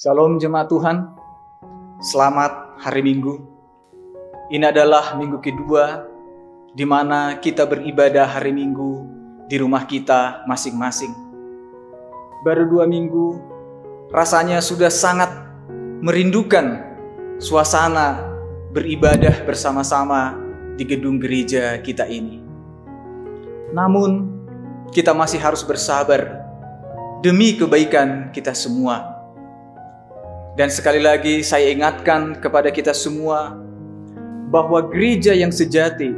Shalom jemaat Tuhan, selamat hari Minggu. Ini adalah minggu kedua di mana kita beribadah hari Minggu di rumah kita masing-masing. Baru 2 minggu, rasanya sudah sangat merindukan suasana beribadah bersama-sama di gedung gereja kita ini. Namun, kita masih harus bersabar demi kebaikan kita semua. Dan sekali lagi saya ingatkan kepada kita semua bahwa gereja yang sejati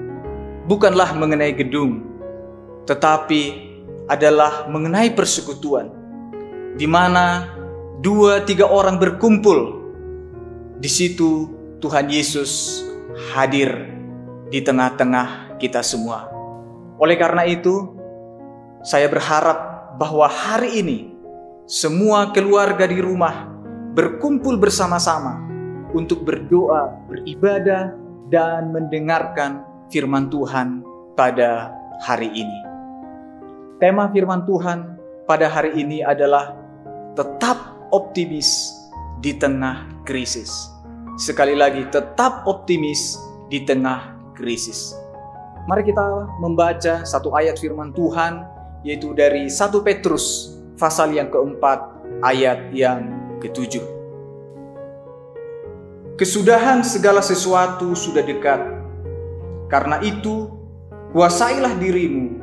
bukanlah mengenai gedung, tetapi adalah mengenai persekutuan, di mana 2-3 orang berkumpul. Di situ Tuhan Yesus hadir di tengah-tengah kita semua. Oleh karena itu, saya berharap bahwa hari ini semua keluarga di rumah berkumpul bersama-sama untuk berdoa, beribadah, dan mendengarkan firman Tuhan pada hari ini. Tema firman Tuhan pada hari ini adalah tetap optimis di tengah krisis. Sekali lagi, tetap optimis di tengah krisis. Mari kita membaca satu ayat firman Tuhan, yaitu dari 1 Petrus pasal yang keempat, ayat yang ke-7. Kesudahan segala sesuatu sudah dekat. Karena itu, kuasailah dirimu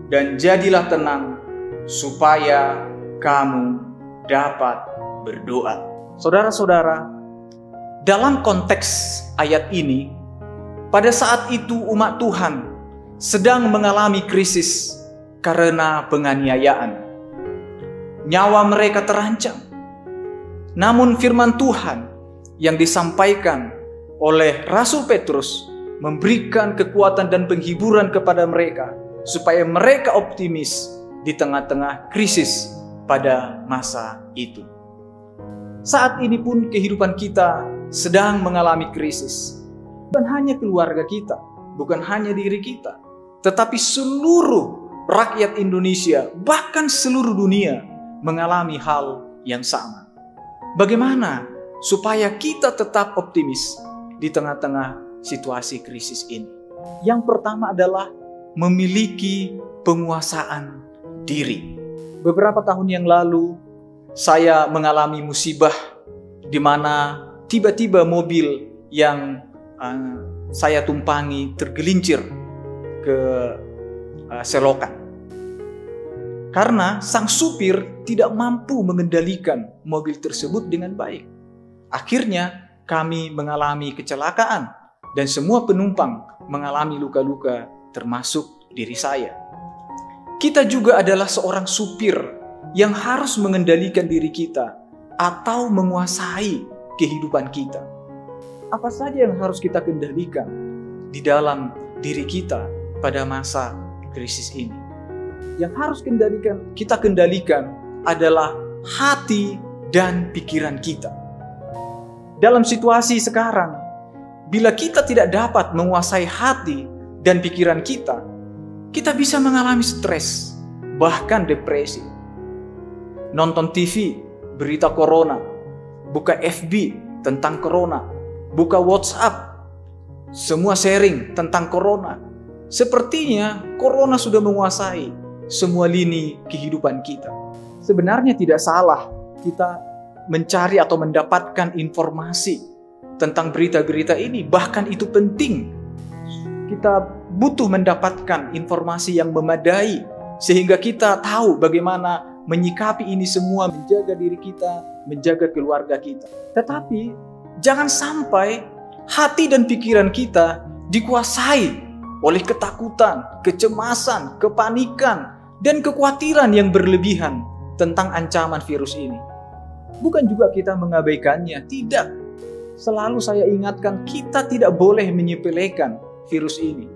dan jadilah tenang supaya kamu dapat berdoa. Saudara-saudara, dalam konteks ayat ini, pada saat itu umat Tuhan sedang mengalami krisis karena penganiayaan. Nyawa mereka terancam. Namun firman Tuhan yang disampaikan oleh Rasul Petrus memberikan kekuatan dan penghiburan kepada mereka supaya mereka optimis di tengah-tengah krisis pada masa itu. Saat ini pun kehidupan kita sedang mengalami krisis. Bukan hanya keluarga kita, bukan hanya diri kita, tetapi seluruh rakyat Indonesia, bahkan seluruh dunia mengalami hal yang sama. Bagaimana supaya kita tetap optimis di tengah-tengah situasi krisis ini? Yang pertama adalah memiliki penguasaan diri. Beberapa tahun yang lalu, saya mengalami musibah di mana tiba-tiba mobil yang saya tumpangi tergelincir ke selokan. Karena sang supir tidak mampu mengendalikan mobil tersebut dengan baik. Akhirnya kami mengalami kecelakaan dan semua penumpang mengalami luka-luka termasuk diri saya. Kita juga adalah seorang supir yang harus mengendalikan diri kita atau menguasai kehidupan kita. Apa saja yang harus kita kendalikan di dalam diri kita pada masa krisis ini? Yang harus kita kendalikan adalah hati dan pikiran kita. Dalam situasi sekarang, bila kita tidak dapat menguasai hati dan pikiran kita, kita bisa mengalami stres, bahkan depresi. Nonton TV, berita corona, buka FB tentang corona, buka WhatsApp, semua sharing tentang corona. Sepertinya corona sudah menguasai semua lini kehidupan kita. Sebenarnya tidak salah kita mencari atau mendapatkan informasi tentang berita-berita ini. Bahkan itu penting. Kita butuh mendapatkan informasi yang memadai sehingga kita tahu bagaimana menyikapi ini semua, menjaga diri kita, menjaga keluarga kita. Tetapi jangan sampai hati dan pikiran kita dikuasai oleh ketakutan, kecemasan, kepanikan, dan kekhawatiran yang berlebihan tentang ancaman virus ini. Bukan juga kita mengabaikannya, tidak. Selalu saya ingatkan, kita tidak boleh menyepelekan virus ini.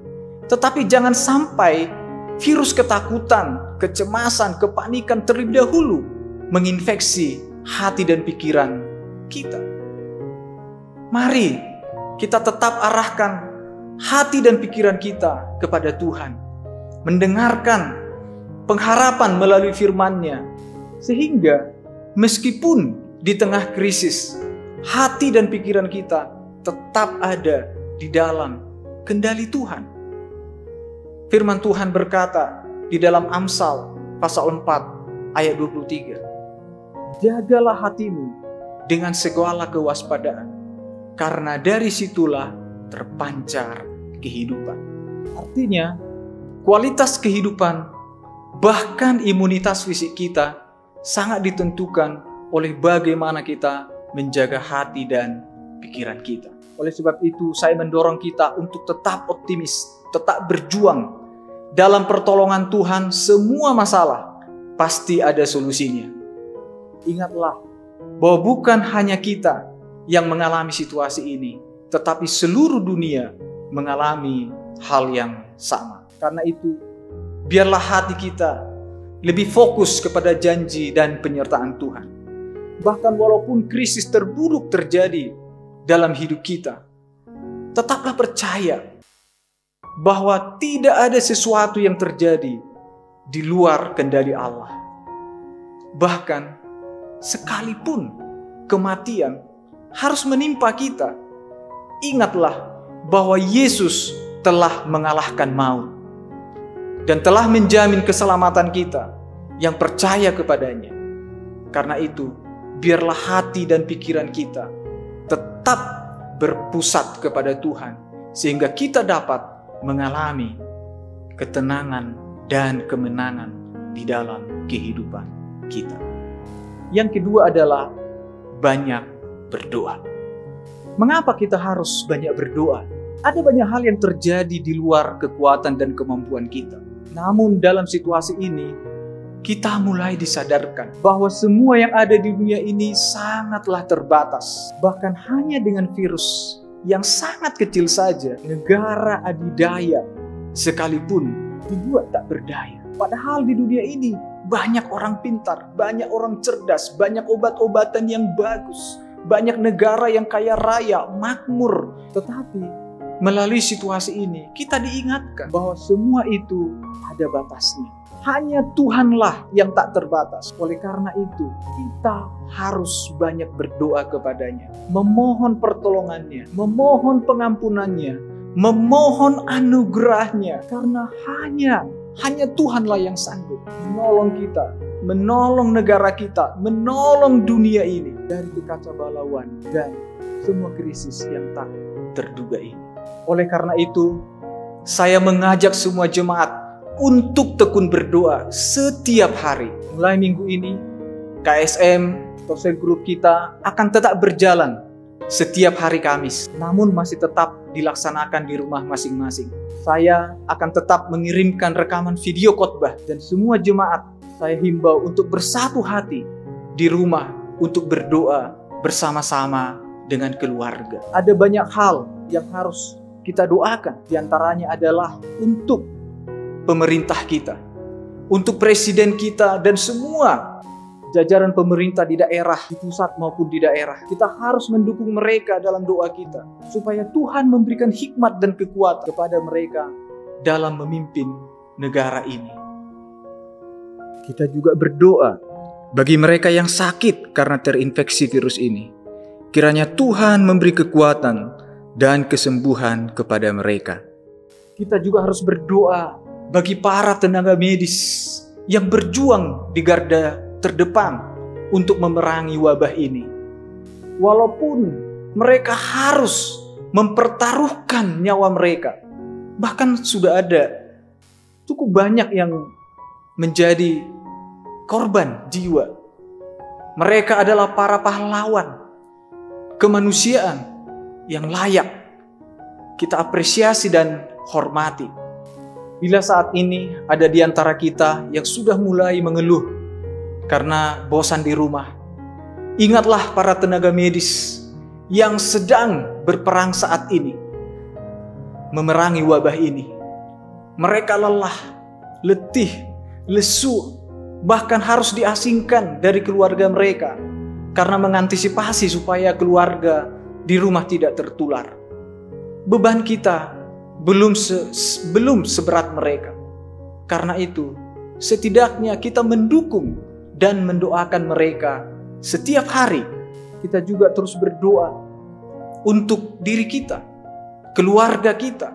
Tetapi jangan sampai virus ketakutan, kecemasan, kepanikan terlebih dahulu menginfeksi hati dan pikiran kita. Mari kita tetap arahkan hati dan pikiran kita kepada Tuhan. Mendengarkan pengharapan melalui firman-Nya. Sehingga meskipun di tengah krisis, hati dan pikiran kita tetap ada di dalam kendali Tuhan. Firman Tuhan berkata di dalam Amsal pasal 4 ayat 23. Jagalah hatimu dengan segala kewaspadaan, karena dari situlah terpancar kehidupan. Artinya, kualitas kehidupan, bahkan imunitas fisik kita sangat ditentukan oleh bagaimana kita menjaga hati dan pikiran kita. Oleh sebab itu, saya mendorong kita untuk tetap optimis, tetap berjuang. Dalam pertolongan Tuhan, semua masalah pasti ada solusinya. Ingatlah bahwa bukan hanya kita yang mengalami situasi ini, tetapi seluruh dunia mengalami hal yang sama. Karena itu, biarlah hati kita lebih fokus kepada janji dan penyertaan Tuhan. Bahkan walaupun krisis terburuk terjadi dalam hidup kita, tetaplah percaya bahwa tidak ada sesuatu yang terjadi di luar kendali Allah. Bahkan sekalipun kematian harus menimpa kita, ingatlah bahwa Yesus telah mengalahkan maut dan telah menjamin keselamatan kita yang percaya kepadanya. Karena itu, biarlah hati dan pikiran kita tetap berpusat kepada Tuhan, sehingga kita dapat mengalami ketenangan dan kemenangan di dalam kehidupan kita. Yang kedua adalah banyak berdoa. Mengapa kita harus banyak berdoa? Ada banyak hal yang terjadi di luar kekuatan dan kemampuan kita. Namun dalam situasi ini, kita mulai disadarkan bahwa semua yang ada di dunia ini sangatlah terbatas. Bahkan hanya dengan virus yang sangat kecil saja, negara adidaya sekalipun dibuat tak berdaya. Padahal di dunia ini banyak orang pintar, banyak orang cerdas, banyak obat-obatan yang bagus, banyak negara yang kaya raya, makmur. Tetapi melalui situasi ini kita diingatkan bahwa semua itu ada batasnya. Hanya Tuhanlah yang tak terbatas. Oleh karena itu, kita harus banyak berdoa kepadanya, memohon pertolongannya, memohon pengampunannya, memohon anugerahnya. Karena hanya Tuhanlah yang sanggup menolong kita, menolong negara kita, menolong dunia ini dari kekacauan dan semua krisis yang tak terduga ini. Oleh karena itu, saya mengajak semua jemaat untuk tekun berdoa setiap hari. Mulai minggu ini, KSM atau sel grup kita akan tetap berjalan setiap hari Kamis, namun masih tetap dilaksanakan di rumah masing-masing. Saya akan tetap mengirimkan rekaman video khotbah, dan semua jemaat saya himbau untuk bersatu hati di rumah untuk berdoa bersama-sama dengan keluarga. Ada banyak hal yang harus kita doakan. Di antaranya adalah untuk pemerintah kita, untuk presiden kita, dan semua jajaran pemerintah di daerah, di pusat maupun di daerah. Kita harus mendukung mereka dalam doa kita, supaya Tuhan memberikan hikmat dan kekuatan kepada mereka dalam memimpin negara ini. Kita juga berdoa bagi mereka yang sakit karena terinfeksi virus ini. Kiranya Tuhan memberi kekuatan dan kesembuhan kepada mereka. Kita juga harus berdoa bagi para tenaga medis yang berjuang di garda terdepan untuk memerangi wabah ini. Walaupun mereka harus mempertaruhkan nyawa mereka, bahkan sudah ada cukup banyak yang menjadi korban jiwa. Mereka adalah para pahlawan kemanusiaan yang layak kita apresiasi dan hormati. Bila saat ini ada di antara kita yang sudah mulai mengeluh karena bosan di rumah, ingatlah para tenaga medis yang sedang berperang saat ini, memerangi wabah ini. Mereka lelah, letih, lesu, bahkan harus diasingkan dari keluarga mereka karena mengantisipasi supaya keluarga di rumah tidak tertular. Beban kita belum seberat mereka. Karena itu, setidaknya kita mendukung dan mendoakan mereka setiap hari kita juga terus berdoa untuk diri kita, keluarga kita,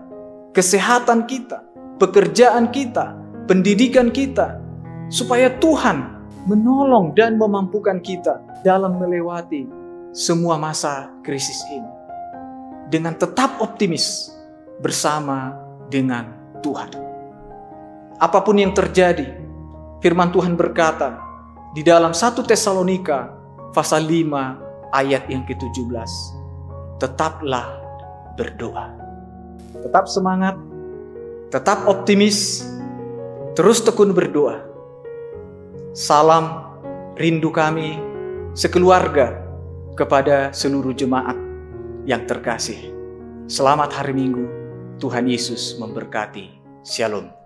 kesehatan kita, pekerjaan kita, pendidikan kita, supaya Tuhan menolong dan memampukan kita dalam melewati semua masa krisis ini dengan tetap optimis bersama dengan Tuhan. Apapun yang terjadi, firman Tuhan berkata di dalam 1 Tesalonika pasal 5 ayat yang ke-17, tetaplah berdoa. Tetap semangat, tetap optimis, terus tekun berdoa. Salam rindu kami sekeluarga kepada seluruh jemaat yang terkasih. Selamat hari Minggu. Tuhan Yesus memberkati. Shalom.